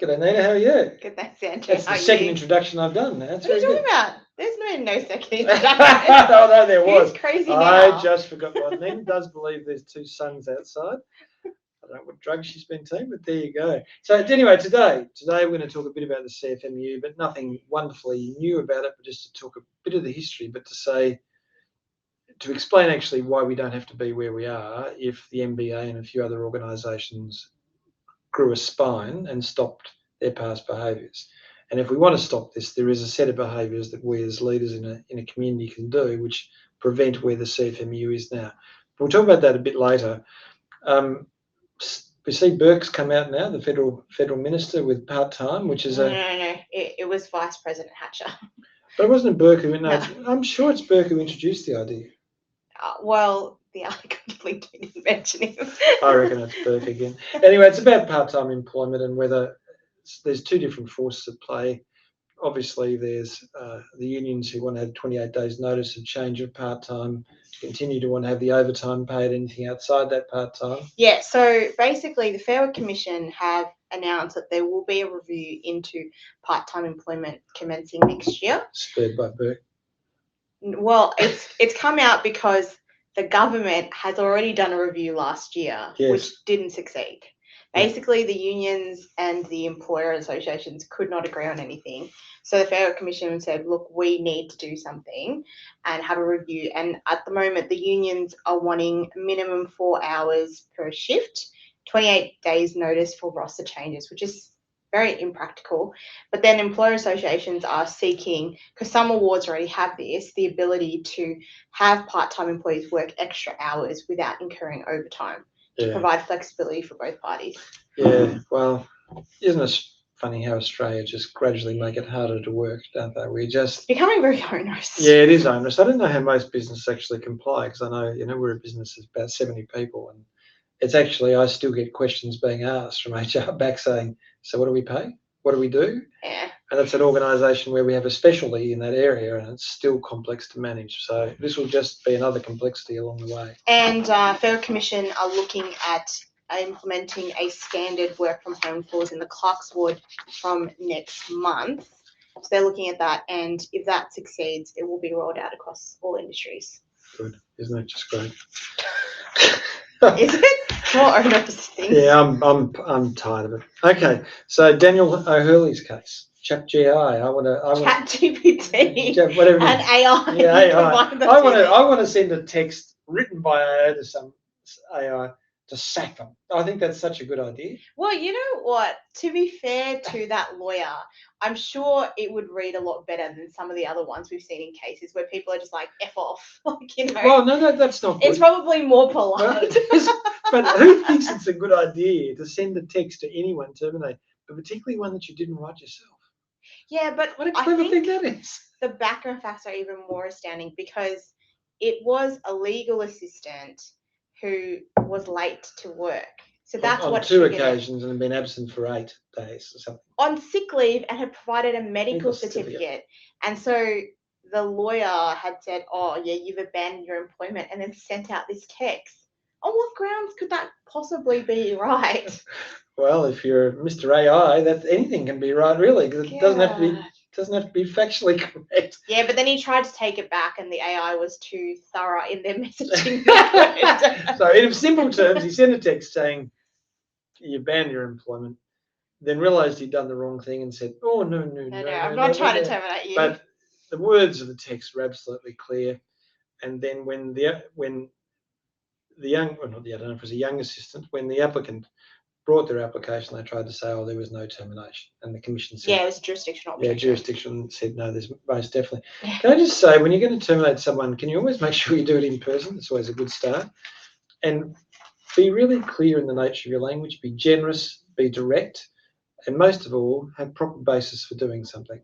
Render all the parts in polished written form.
G'day, Nina. How are you? Good, thanks, Andrew. That's the second introduction I've done. That's what are you very talking about? There's no second good. introduction. Oh, no, there was. Who's crazy now? I just forgot. Well, Nina does believe there's two suns outside. I don't know what drugs she's been taking, but there you go. So anyway, today we're going to talk a bit about the CFMEU, but nothing wonderfully new about it, but just to talk a bit of the history, but to explain actually why we don't have to be where we are if the MBA and a few other organisations grew a spine and stopped their past behaviours. And if we want to stop this, there is a set of behaviours that we as leaders in a community can do which prevent where the CFMEU is now. We'll talk about that a bit later. We see Burke's come out now, the federal minister with part-time, which is No. It was Vice President Hatcher. But it wasn't Burke who... No. I'm sure it's Burke who introduced the idea. Well, the article didn't mention him. I reckon it's Burke again. Anyway, it's about part-time employment and whether there's two different forces at play. Obviously, there's the unions who want to have 28 days notice of change of part-time, continue to want to have the overtime paid, anything outside that part-time. Yeah, so basically the Fair Work Commission have announced that there will be a review into part-time employment commencing next year. Spurred by Burke. Well, it's come out because the government has already done a review last year, yes, which didn't succeed. Basically, the unions and the employer associations could not agree on anything. So the Fair Work Commission said, look, we need to do something and have a review. And at the moment, the unions are wanting minimum 4 hours per shift, 28 days notice for roster changes, which is very impractical. But then employer associations are seeking, because some awards already have this, the ability to have part-time employees work extra hours without incurring overtime. To provide flexibility for both parties. Yeah, well, isn't it funny how Australia just gradually make it harder to work, don't they? It's becoming very onerous. Yeah, it is onerous. I don't know how most businesses actually comply, because I know, we're a business of about 70 people, and it's actually, I still get questions being asked from HR back saying, so what do we pay? What do we do? Yeah. And it's an organisation where we have a specialty in that area, and it's still complex to manage. So this will just be another complexity along the way. And Fair Commission are looking at implementing a standard work from home clause in the Clerks Ward from next month. So they're looking at that, and if that succeeds, it will be rolled out across all industries. Good, isn't it just great? Is it? More onerous things. Yeah, I'm tired of it. Okay, so Daniel O'Hurley's case, ChatGI. ChatGPT. Whatever. And AI. Yeah, AI. I want to send a text written by AI to some AI to sack them. I think that's such a good idea. Well, you know what? To be fair to that lawyer, I'm sure it would read a lot better than some of the other ones we've seen in cases where people are just like, F off. Well, no, that's not good. It's probably more polite. But who thinks it's a good idea to send a text to anyone, terminate, but particularly one that you didn't write yourself? Yeah, but what a clever thing that is. The background facts are even more astounding because it was a legal assistant who was late to work. So that's on what two occasions and been absent for 8 days or something. On sick leave and had provided a medical certificate. And so the lawyer had said, oh, yeah, you've abandoned your employment, and then sent out this text. On what grounds could that possibly be right? Well, if you're Mr. AI, that anything can be right, really, because it doesn't have to be factually correct. Yeah, but then he tried to take it back, and the AI was too thorough in their messaging. So, in simple terms, he sent a text saying, "You abandoned your employment," then realised he'd done the wrong thing and said, "Oh no, I'm not trying to terminate you." But the words of the text were absolutely clear, and then when the young, well, not the, I don't know if it was a young assistant, when the applicant brought their application, they tried to say, oh, there was no termination. And the commission said... Yeah, it was jurisdictional. Yeah, jurisdiction said, no, there's most definitely. Yeah. Can I just say, when you're going to terminate someone, can you always make sure you do it in person? It's always a good start. And be really clear in the nature of your language, be generous, be direct, and most of all, have proper basis for doing something.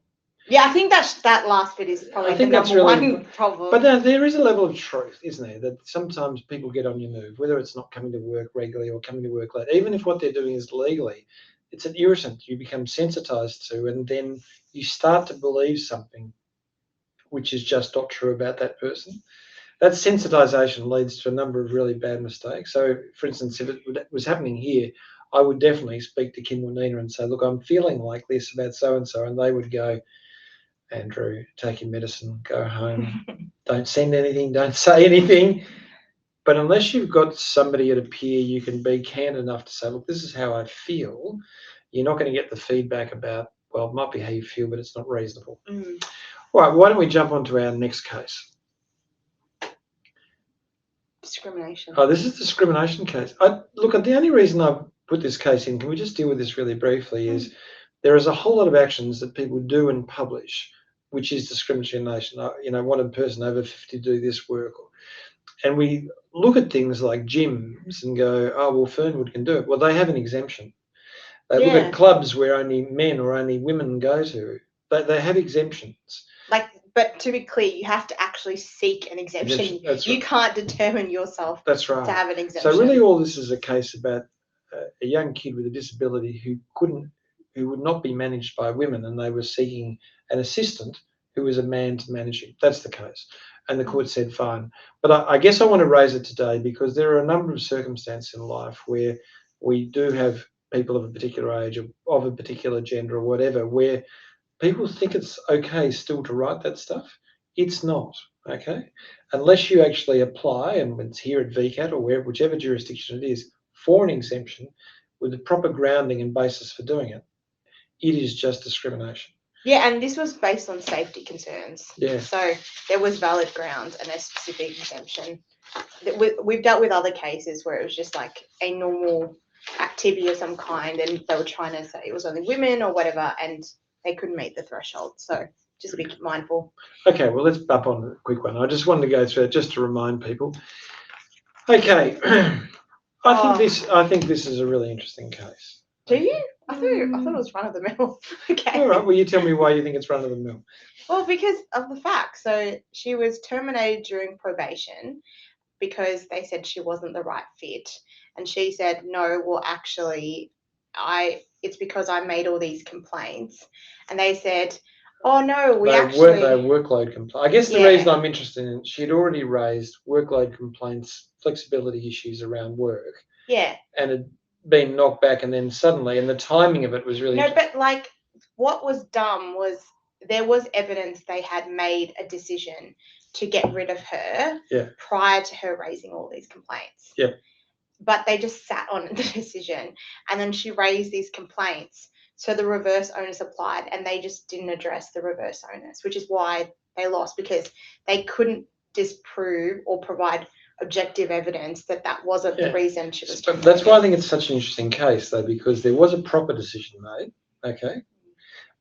Yeah, I think that last bit is probably the number one problem. But there is a level of truth, isn't there, that sometimes people get on your nerve, whether it's not coming to work regularly or coming to work late. Even if what they're doing is legally, it's an irritant you become sensitized to, and then you start to believe something which is just not true about that person. That sensitization leads to a number of really bad mistakes. So, for instance, if it was happening here, I would definitely speak to Kim or Nina and say, look, I'm feeling like this about so-and-so. And they would go, Andrew, take your medicine, go home, don't send anything, don't say anything. But unless you've got somebody at a peer, you can be candid enough to say, look, this is how I feel. You're not going to get the feedback about, well, it might be how you feel, but it's not reasonable. Mm. All right, why don't we jump on to our next case? Discrimination. Oh, this is a discrimination case. Look, the only reason I've put this case in, can we just deal with this really briefly, is there is a whole lot of actions that people do and publish, which is discrimination. I want a person over 50 to do this work. And we look at things like gyms and go, oh, well, Fernwood can do it. Well, they have an exemption. They look at clubs where only men or only women go to. They have exemptions. But to be clear, you have to actually seek an exemption. You can't determine yourself to have an exemption. So really all this is a case about a young kid with a disability who would not be managed by women, and they were seeking an assistant who was a man to manage him. That's the case. And the court said fine. But I guess I want to raise it today because there are a number of circumstances in life where we do have people of a particular age or of a particular gender or whatever, where people think it's okay still to write that stuff. It's not, okay? Unless you actually apply, and it's here at VCAT or whichever jurisdiction it is, for an exemption with the proper grounding and basis for doing it, it is just discrimination. Yeah, and this was based on safety concerns. Yeah. So there was valid grounds and a specific exemption. We've dealt with other cases where it was just like a normal activity of some kind, and they were trying to say it was only women or whatever, and they couldn't meet the threshold. So just be mindful. Okay, well, let's bump on a quick one. I just wanted to go through it just to remind people. Okay, I think this is a really interesting case. Do you? I thought it was run of the mill. Okay. All right. Well, you tell me why you think it's run of the mill. Well, because of the facts. So she was terminated during probation because they said she wasn't the right fit, and she said, "No, well, actually, it's because I made all these complaints," and they said, "Oh no, they workload complaints. I guess the reason I'm interested in, she'd already raised workload complaints, flexibility issues around work. Yeah. And had been knocked back, and then suddenly, and the timing of it was really but like what was dumb was there was evidence they had made a decision to get rid of her prior to her raising all these complaints. Yeah. But they just sat on the decision, and then she raised these complaints. So the reverse onus applied, and they just didn't address the reverse onus, which is why they lost, because they couldn't disprove or provide objective evidence that wasn't the reason she was terminated. That's why I think it's such an interesting case, though, because there was a proper decision made, okay,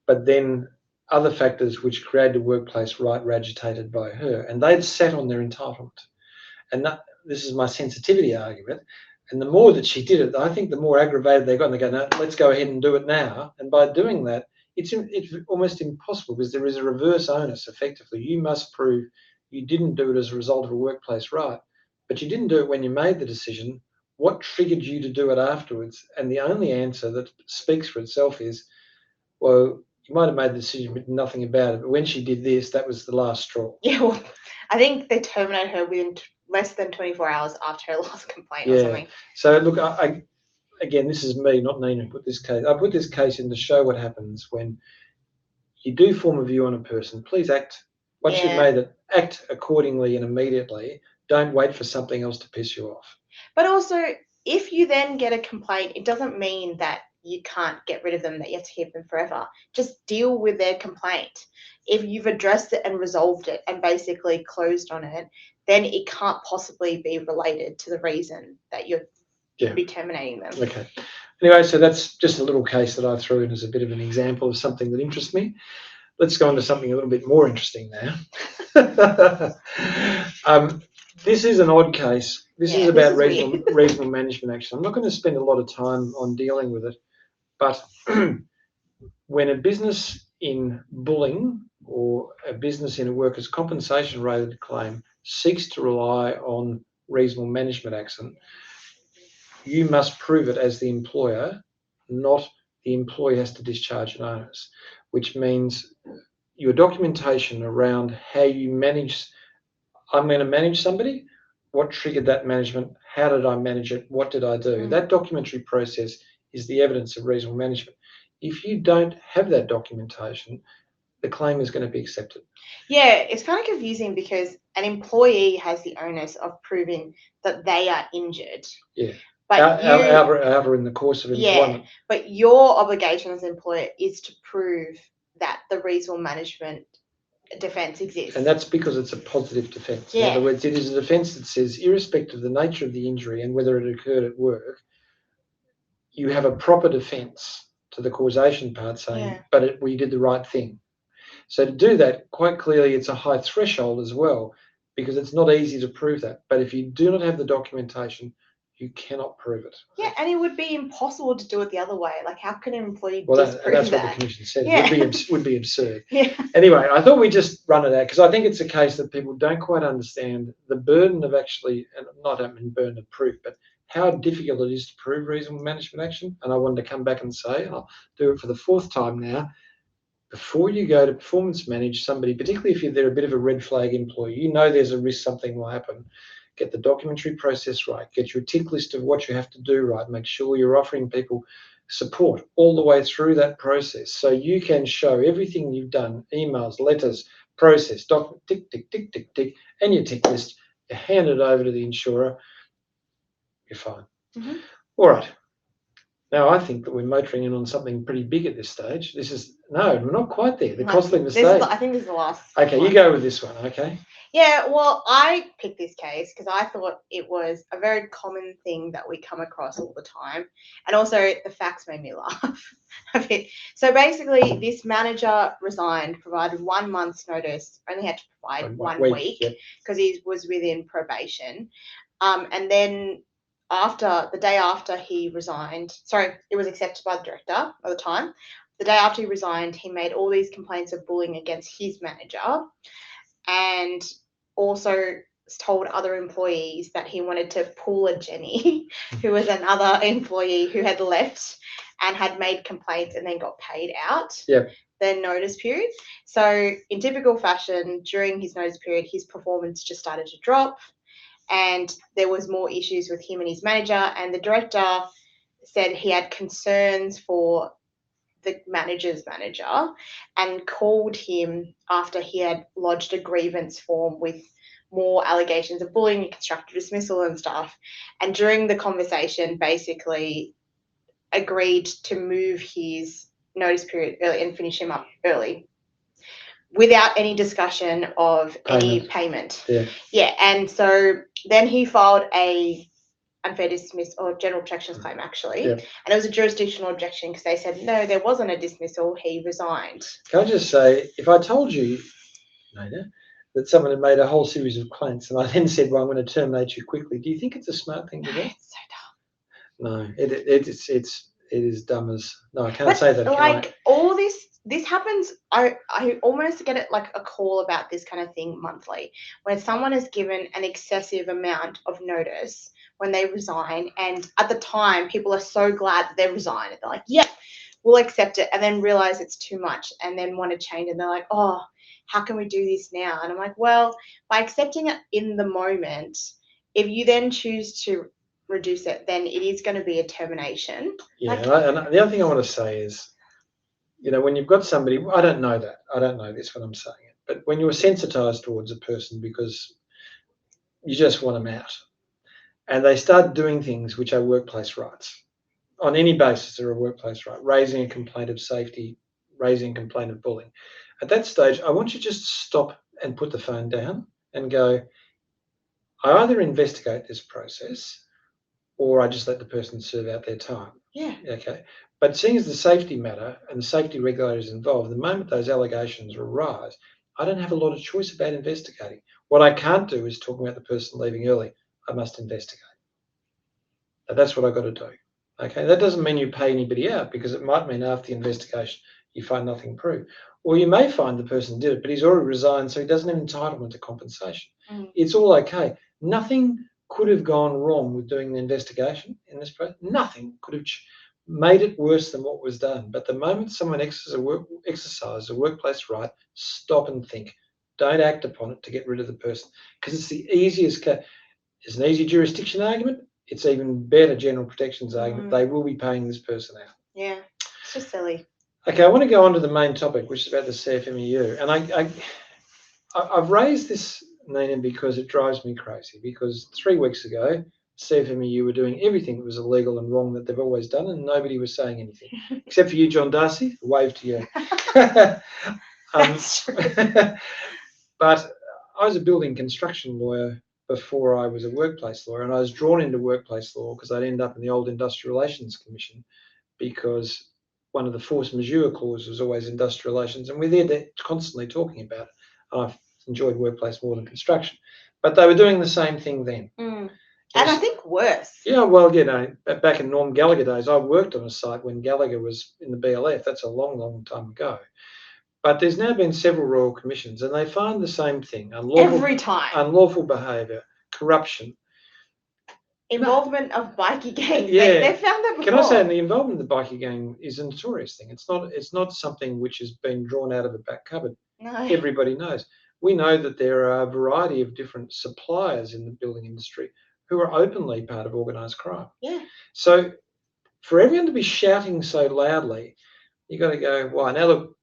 but then other factors which created a workplace right were agitated by her, and they'd sat on their entitlement. And this is my sensitivity argument. And the more that she did it, I think the more aggravated they got, and they go, no, let's go ahead and do it now. And by doing that, it's almost impossible, because there is a reverse onus, effectively. You must prove you didn't do it as a result of a workplace right, but you didn't do it when you made the decision. What triggered you to do it afterwards? And the only answer that speaks for itself is, well, you might have made the decision but nothing about it, but when she did this, that was the last straw. Yeah, well, I think they terminated her within less than 24 hours after her last complaint or something. So look, again, this is me, not Nina, who put this case. I put this case in to show what happens when you do form a view on a person. Please act. Once you've made it, act accordingly and immediately. Don't wait for something else to piss you off. But also, if you then get a complaint, it doesn't mean that you can't get rid of them, that you have to keep them forever. Just deal with their complaint. If you've addressed it and resolved it and basically closed on it, then it can't possibly be related to the reason that you're be terminating them. Okay. Anyway, so that's just a little case that I threw in as a bit of an example of something that interests me. Let's go on to something a little bit more interesting now. This is an odd case. This is about reasonable management action. I'm not going to spend a lot of time on dealing with it, but when a business in bullying or a business in a workers' compensation related claim seeks to rely on reasonable management action, you must prove it as the employer, not the employee has to discharge an onus, which means your documentation around how you manage, I'm going to manage somebody, what triggered that management, how did I manage it, what did I do? That documentary process is the evidence of reasonable management. If you don't have that documentation, the claim is going to be accepted. Yeah, it's kind of confusing because an employee has the onus of proving that they are injured. Yeah. But However, in the course of employment. Yeah, but your obligation as an employer is to prove that the reasonable management defence exists. And that's because it's a positive defence. Yeah. In other words, it is a defence that says, irrespective of the nature of the injury and whether it occurred at work, you have a proper defence to the causation part saying, but we did the right thing. So to do that, quite clearly, it's a high threshold as well, because it's not easy to prove that. But if you do not have the documentation, you cannot prove it. Yeah, and it would be impossible to do it the other way. Like, how can an employee Well, disprove that's that? what the Commission said. Yeah. It would be absurd. Yeah. Anyway, I thought we'd just run it out because I think it's a case that people don't quite understand the burden of actually, and not I mean burden of proof, but how difficult it is to prove reasonable management action. And I wanted to come back and say, I'll do it for the fourth time now. Before you go to performance manage somebody, particularly if they're a bit of a red flag employee, you know there's a risk something will happen. Get the documentary process right. Get your tick list of what you have to do right. Make sure you're offering people support all the way through that process so you can show everything you've done, emails, letters, process, document, tick, tick, tick, tick, tick, and your tick list. You hand it over to the insurer, you're fine. Mm-hmm. All right. Now, I think that we're motoring in on something pretty big at this stage. We're not quite there. The costly mistake. I think this is the last. Okay, you go with this one, okay? Yeah, well, I picked this case because I thought it was a very common thing that we come across all the time. And also, the facts made me laugh a bit. So basically, this manager resigned, provided 1 month's notice, only had to provide 1 week because he was within probation. And then the day after he resigned, it was accepted by the director at the time. The day after he resigned, he made all these complaints of bullying against his manager and also told other employees that he wanted to pull a Jenny, who was another employee who had left and had made complaints and then got paid out. Their notice period. So in typical fashion, during his notice period, his performance just started to drop. And there was more issues with him and his manager, and the director said he had concerns for the manager's manager and called him after he had lodged a grievance form with more allegations of bullying and constructive dismissal and stuff. And during the conversation, basically agreed to move his notice period early and finish him up early, without any discussion of any payment. Yeah, and so then he filed a unfair dismissal or general protections claim, actually. And it was a jurisdictional objection because they said, no, there wasn't a dismissal, he resigned. Can I just say, if I told you, Nina, that someone had made a whole series of claims and I then said, well, I'm going to terminate you quickly, do you think it's a smart thing to do? It's so dumb. No, it is dumb as, no, I can't say that. Like, all this happens, I almost get it like a call about this kind of thing monthly, when someone is given an excessive amount of notice when they resign, and at the time people are so glad that they resigned. They're like, yep, we'll accept it, and then realize it's too much and then want to change, and they're like, oh, how can we do this now? And I'm like, well, by accepting it in the moment, if you then choose to reduce it, then it is going to be a termination. Yeah, and the other thing I want to say is, when you've got somebody, I don't know this when I'm saying it, but when you're sensitized towards a person because you just want them out, and they start doing things which are workplace rights, on any basis they're a workplace right, raising a complaint of safety, raising a complaint of bullying. At that stage, I want you just to stop and put the phone down and go, I either investigate this process or I just let the person serve out their time. Yeah. Okay. But seeing as the safety matter and the safety regulators involved, the moment those allegations arise, I don't have a lot of choice about investigating. What I can't do is talk about the person leaving early. I must investigate. Now, that's what I've got to do. Okay. That doesn't mean you pay anybody out, because it might mean after the investigation you find nothing proved. Or you may find the person did it, but he's already resigned, so he doesn't have entitlement to compensation. It's all okay. Nothing could have gone wrong with doing the investigation in this process. Nothing could have made it worse than what was done. But the moment someone exercises a workplace right, stop and think. Don't act upon it to get rid of the person, because it's the easiest case. It's an easy jurisdiction argument. it's even better general protections argument. They will be paying this person out. Yeah, it's just silly. Okay, I want to go on to the main topic, which is about the CFMEU. And I've raised this, Nina, because it drives me crazy. Because 3 weeks ago, CFMEU were doing everything that was illegal and wrong that they've always done, and nobody was saying anything, except for you, John Darcy. Wave to you. That's true. But I was a building construction lawyer before I was a workplace lawyer, and I was drawn into workplace law because I'd end up in the old Industrial Relations Commission, because one of the force majeure clauses was always industrial relations, and we're there constantly talking about it. I've enjoyed workplace more than construction, but they were doing the same thing then. And I think worse. Yeah, well, back in Norm Gallagher days, I worked on a site when Gallagher was in the BLF. That's a long, long time ago. But there's now been several royal commissions, and they find the same thing: Every time. unlawful behaviour, corruption. Involvement of bikie gangs. Yeah. They found that before. Can I say, the involvement of the bikie gang is a notorious thing. It's not something which has been drawn out of a back cupboard. No. Everybody knows. We know that there are a variety of different suppliers in the building industry who are openly part of organised crime. Yeah. So for everyone to be shouting so loudly, you got to go, why? Now look,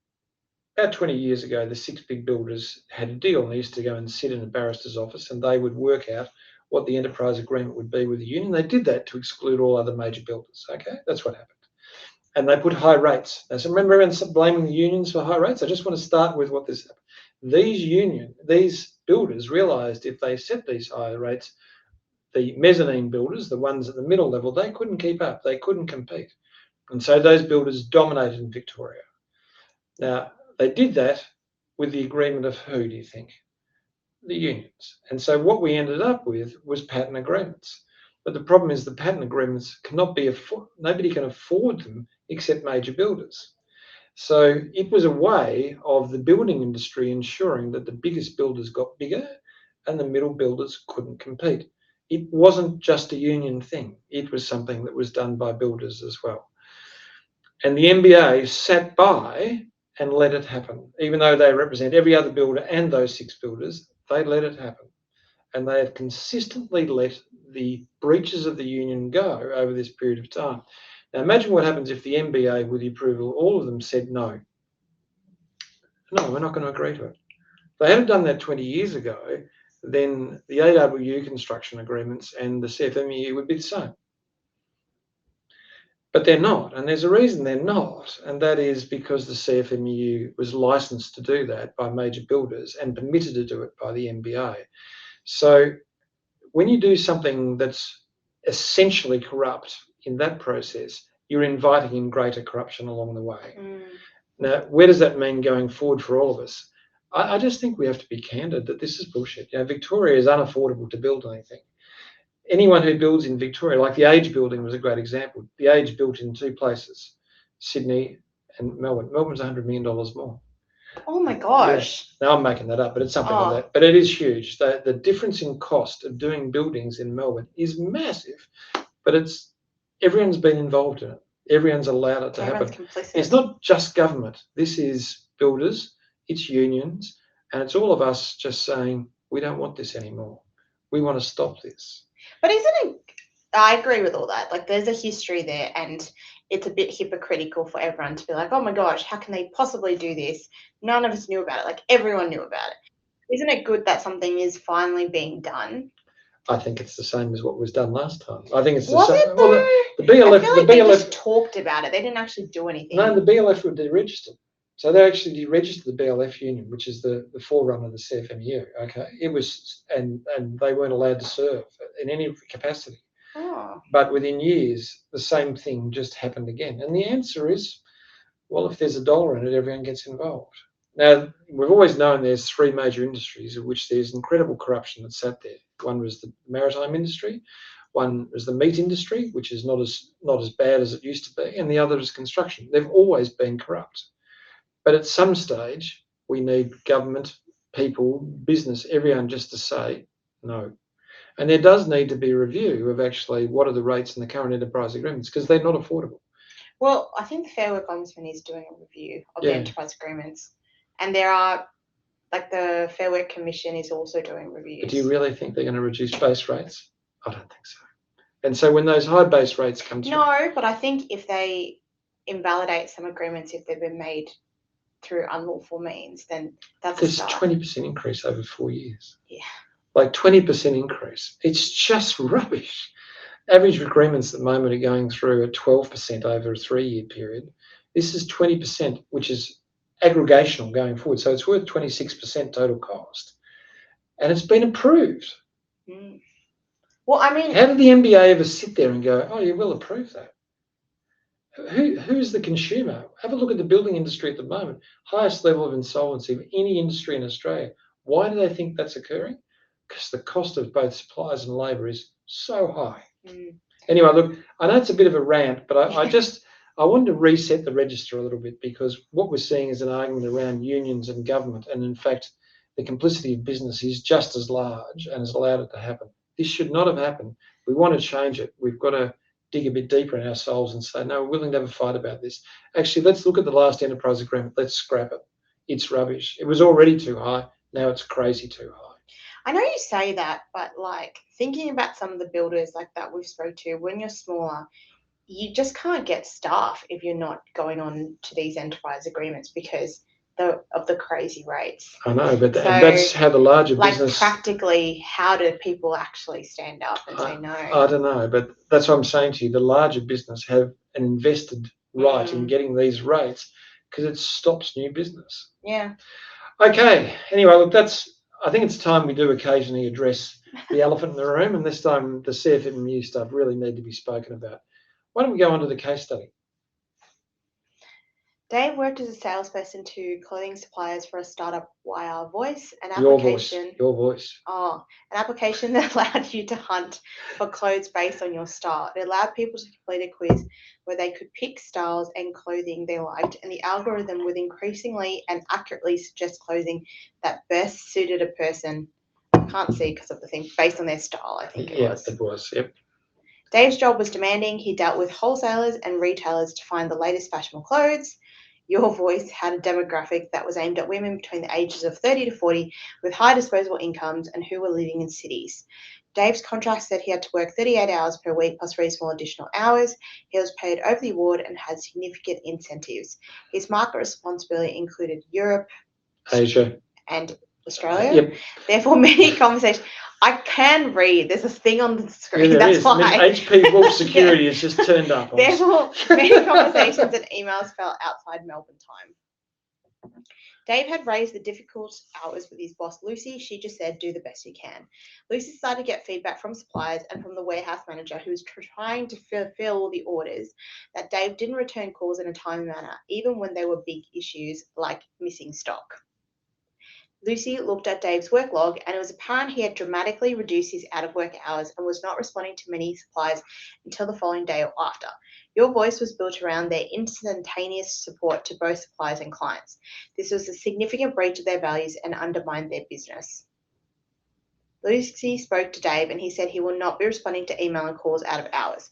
about 20 years ago, the 6 big builders had a deal, and they used to go and sit in a barrister's office, and they would work out what the enterprise agreement would be with the union. They did that to exclude all other major builders. Okay, that's what happened. And they put high rates. Now, so remember everyone blaming the unions for high rates? I just want to start with what this happened. These builders realised if they set these higher rates, the mezzanine builders, the ones at the middle level, they couldn't keep up. They couldn't compete. And so those builders dominated in Victoria. Now, they did that with the agreement of who, do you think? The unions. And so what we ended up with was pattern agreements. But the problem is the pattern agreements cannot be nobody can afford them except major builders. So it was a way of the building industry ensuring that the biggest builders got bigger and the middle builders couldn't compete. It wasn't just a union thing. It was something that was done by builders as well. And the NBA sat by and let it happen. Even though they represent every other builder and those 6 builders, they let it happen. And they have consistently let the breaches of the union go over this period of time. Now, imagine what happens if the NBA, with the approval of all of them, said no. No, we're not going to agree to it. If they had done that 20 years ago, then the AWU construction agreements and the CFMEU would be the same. But they're not, and there's a reason they're not, and that is because the CFMEU was licensed to do that by major builders and permitted to do it by the NBA. So when you do something that's essentially corrupt in that process, you're inviting in greater corruption along the way. Now, where does that mean going forward for all of us? I just think we have to be candid that this is bullshit. Victoria is unaffordable to build anything. Anyone who builds in Victoria, like the Age building was a great example. The Age built in 2 places, Sydney and Melbourne. Melbourne's $100 million more. Oh my gosh. Yeah. Now I'm making that up, but it's something like that. But it is huge. The difference in cost of doing buildings in Melbourne is massive, but everyone's been involved in it. Everyone's allowed it to happen. Complicit. It's not just government. This is builders, it's unions, and it's all of us just saying, we don't want this anymore. We want to stop this. But I agree with all that. Like, there's a history there, and it's a bit hypocritical for everyone to be like, oh my gosh, how can they possibly do this? None of us knew about it. Like, everyone knew about it. Isn't it good that something is finally being done? I think it's the same as what was done last time. I think it's the Was same. it though? Well, the BLF, I feel like the they BLF just talked about it. They didn't actually do anything. No, the BLF were deregistered. So they actually deregistered the BLF union, which is the forerunner of the CFMEU. Okay, it was, and they weren't allowed to serve in any capacity. Oh. But within years, the same thing just happened again. And the answer is, well, if there's $1 in it, everyone gets involved. Now, we've always known there's 3 major industries of which there's incredible corruption that sat there. One was the maritime industry, one was the meat industry, which is not as bad as it used to be, and the other is construction. They've always been corrupt. But at some stage, we need government, people, business, everyone just to say no. And there does need to be a review of actually what are the rates in the current enterprise agreements, because they're not affordable. Well, I think the Fair Work Ombudsman is doing a review of the enterprise agreements. And there are, like, the Fair Work Commission is also doing reviews. But do you really think they're going to reduce base rates? I don't think so. And so when those high base rates come through, No, but I think if they invalidate some agreements if they've been made through unlawful means, then that's a there's a start. 20% increase over 4 years. Yeah. Like 20% increase. It's just rubbish. Average agreements at the moment are going through at 12% over a 3-year period. This is 20%, which is aggregational going forward. So it's worth 26% total cost. And it's been approved. Mm. Well, I mean, How did the NBA ever sit there and go, oh, yeah, we'll approve that? Who's the consumer? Have a look at the building industry at the moment. Highest level of insolvency of any industry in Australia. Why do they think that's occurring? Because the cost of both supplies and labour is so high. Anyway, look, I know it's a bit of a rant, but I wanted to reset the register a little bit, because what we're seeing is an argument around unions and government, and in fact, the complicity of business is just as large and has allowed it to happen. This should not have happened. We want to change it. We've got to dig a bit deeper in ourselves and say, no, we're willing to have a fight about this. Actually, let's look at the last enterprise agreement. Let's scrap it. It's rubbish. It was already too high. Now it's crazy too high. I know you say that, but like thinking about some of the builders like that we've spoke to, when you're smaller, you just can't get staff if you're not going on to these enterprise agreements because of the crazy rates. I know, but that's how the larger like business... practically, how do people actually stand up and say no? I don't know, but that's what I'm saying to you. The larger business have an invested right in getting these rates because it stops new business. Yeah. Okay. Anyway, look, I think it's time we do occasionally address the elephant in the room, and this time the CFMEU stuff really need to be spoken about. Why don't we go on to the case study? Dave worked as a salesperson to clothing suppliers for a startup via Voice, an application. Your voice. Oh, an application that allowed you to hunt for clothes based on your style. It allowed people to complete a quiz where they could pick styles and clothing they liked, and the algorithm would increasingly and accurately suggest clothing that best suited a person. I can't see because of the thing, based on their style, I think it was. Yeah, it was, yep. Dave's job was demanding. He dealt with wholesalers and retailers to find the latest fashionable clothes. Your Voice had a demographic that was aimed at women between the ages of 30 to 40 with high disposable incomes and who were living in cities. Dave's contract said he had to work 38 hours per week plus reasonable additional hours. He was paid over the award and had significant incentives. His market responsibility included Europe, Asia, and Australia. Yep. Therefore, many conversations. I can read. There's a thing on the screen. Yeah, That's why. I mean, HP Wolf Security has just turned up. Therefore, many conversations and emails fell outside Melbourne time. Dave had raised the difficult hours with his boss, Lucy. She just said, do the best you can. Lucy started to get feedback from suppliers and from the warehouse manager who was trying to fulfill the orders that Dave didn't return calls in a timely manner, even when there were big issues like missing stock. Lucy looked at Dave's work log, and it was apparent he had dramatically reduced his out-of-work hours and was not responding to many suppliers until the following day or after. Your Voice was built around their instantaneous support to both suppliers and clients. This was a significant breach of their values and undermined their business. Lucy spoke to Dave, and he said he will not be responding to email and calls out of hours.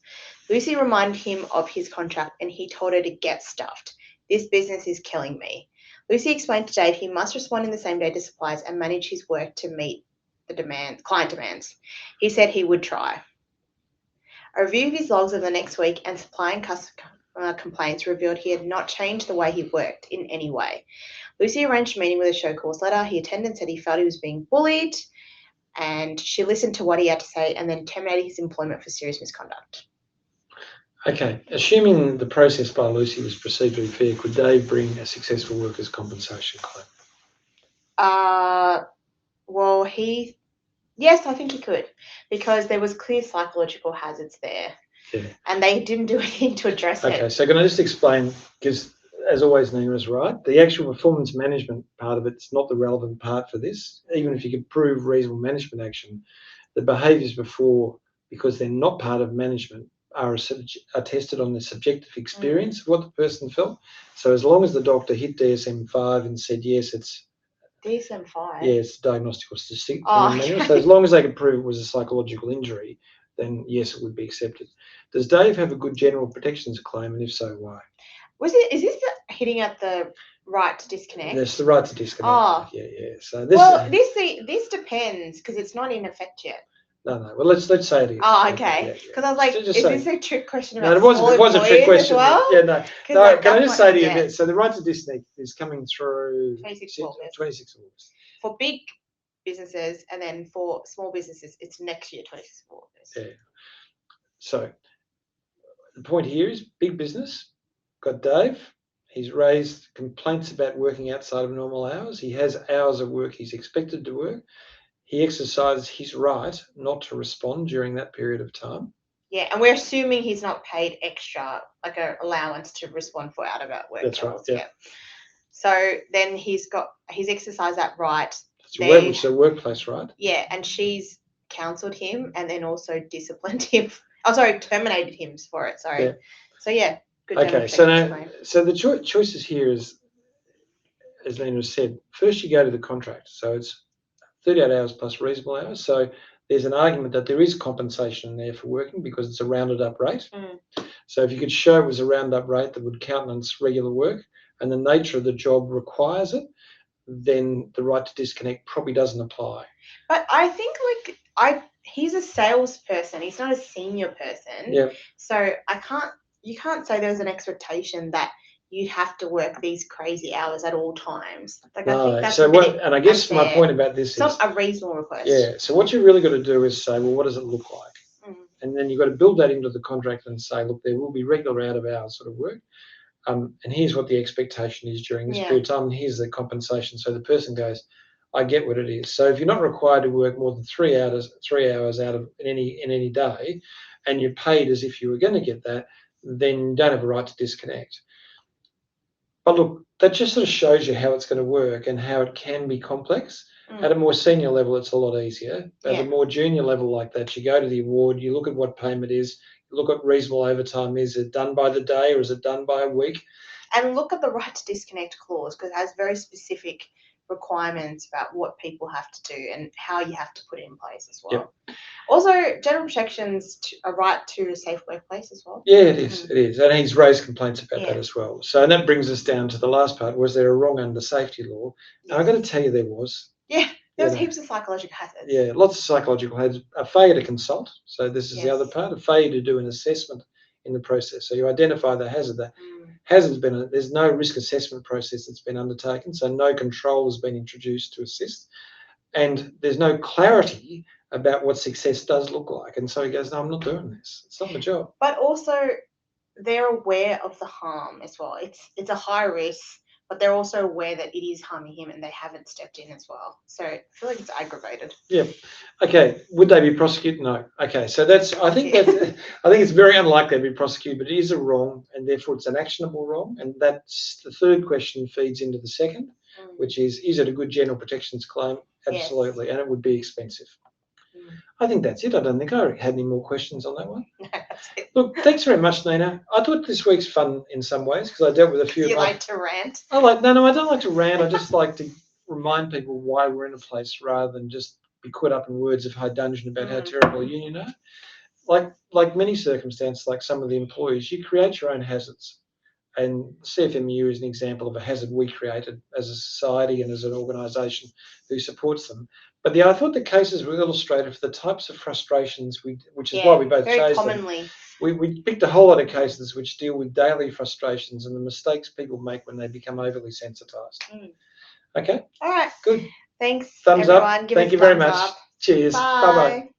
Lucy reminded him of his contract, and he told her to get stuffed. This business is killing me. Lucy explained to Dave he must respond in the same day to suppliers and manage his work to meet the client demands. He said he would try. A review of his logs of the next week and supply and customer complaints revealed he had not changed the way he worked in any way. Lucy arranged a meeting with a show cause letter. He attended and said he felt he was being bullied, and she listened to what he had to say and then terminated his employment for serious misconduct. Okay, assuming the process by Lucy was perceived to be fair, could Dave bring a successful workers' compensation claim? Well, yes, I think he could, because there was clear psychological hazards there. Yeah. And they didn't do anything to address it. Okay, so can I just explain, because as always, Nina is right, the actual performance management part of it's not the relevant part for this. Even if you could prove reasonable management action, the behaviours before, because they're not part of management, are tested on the subjective experience of what the person felt. So as long as the doctor hit DSM-5 and said, yes, it's DSM-5? Yeah, it's diagnostic or statistical manual. So as long as they could prove it was a psychological injury, then yes, it would be accepted. Does Dave have a good general protections claim, and if so, why? Is this the hitting at the right to disconnect? That's the right to disconnect. Oh. Yeah. So this depends, because it's not in effect yet. No. Well, let's say it is. Oh, Yeah, okay. yeah. Because I was like, Just is say- this a trick question No, about it was a trick employees question. as well? Yeah, no. 'Cause No, at can I that just point- say to you yeah. that so the right to disconnect is coming through 26th of August. 26th of August. For big businesses, and then for small businesses, it's next year, 26th of August. Yeah. So the point here is big business. Got Dave. He's raised complaints about working outside of normal hours. He has hours of work he's expected to work. He exercises his right not to respond during that period of time. Yeah, and we're assuming he's not paid extra, like an allowance to respond for out of work. That's right, hours. yeah. So then he's exercised that right. Which is a workplace right. Yeah, and she's counselled him and then also disciplined him. Oh, sorry, terminated him for it. Sorry. Yeah. So yeah, good. Okay, so the choices here is, as Nina said, first you go to the contract. So it's 38 hours plus reasonable hours. So there's an argument that there is compensation there for working because it's a rounded up rate. So if you could show it was a rounded up rate that would countenance regular work and the nature of the job requires it, then the right to disconnect probably doesn't apply. But I think he's a salesperson. He's not a senior person. Yeah. So you can't say there's an expectation that you have to work these crazy hours at all times. Like, I think that's and I guess unfair. my point about this It's not a reasonable request. Yeah. So what you really got to do is say, well, what does it look like? And then you've got to build that into the contract and say, look, there will be regular out of hours sort of work. And here's what the expectation is during this period of time, and here's the compensation. So the person goes, I get what it is. So if you're not required to work more than 3 hours out of in any day, and you're paid as if you were going to get that, then you don't have a right to disconnect. But look, that just sort of shows you how it's going to work and how it can be complex. At a more senior level, it's a lot easier. At a more junior level like that, you go to the award, you look at what payment is, you look at reasonable overtime. Is it done by the day or is it done by a week? And look at the right to disconnect clause because it has very specific requirements about what people have to do and how you have to put it in place as well. Yep. Also, general protections, a right to a safe workplace as well. Yeah, it is. It is. And he's raised complaints about that as well. So, and that brings us down to the last part. Was there a wrong under safety law? And I've got to tell you there was. Yeah, there was heaps of psychological hazards. Yeah, lots of psychological hazards. A failure to consult. So this is the other part. A failure to do an assessment in the process. So you identify the hazard. The hazard's been, there's no risk assessment process that's been undertaken. So no control has been introduced to assist. And there's no clarity about what success does look like. And so he goes, no, I'm not doing this. It's not my job. But also they're aware of the harm as well. It's a high risk, but they're also aware that it is harming him and they haven't stepped in as well. So I feel like it's aggravated. Yeah. Okay. Would they be prosecuted? No. Okay. So I think it's very unlikely to be prosecuted, but it is a wrong and therefore it's an actionable wrong. And that's the third question feeds into the second, which is it a good general protections claim? Absolutely. And it would be expensive. I think that's it. I don't think I had any more questions on that one. Look, thanks very much, Nina. I thought this week's fun in some ways because I dealt with a few. You like to rant? No, I don't like to rant. I just like to remind people why we're in a place rather than just be caught up in words of high dudgeon about how terrible a union are. Like many circumstances, like some of the employees, you create your own hazards. And CFMEU is an example of a hazard we created as a society and as an organisation who supports them. But I thought the cases were illustrative for the types of frustrations which is why we both chose them. We picked a whole lot of cases which deal with daily frustrations and the mistakes people make when they become overly sensitised. Okay? All right. Good. Thanks, Thumbs everyone. up. Thank you very much. Cheers. Bye-bye.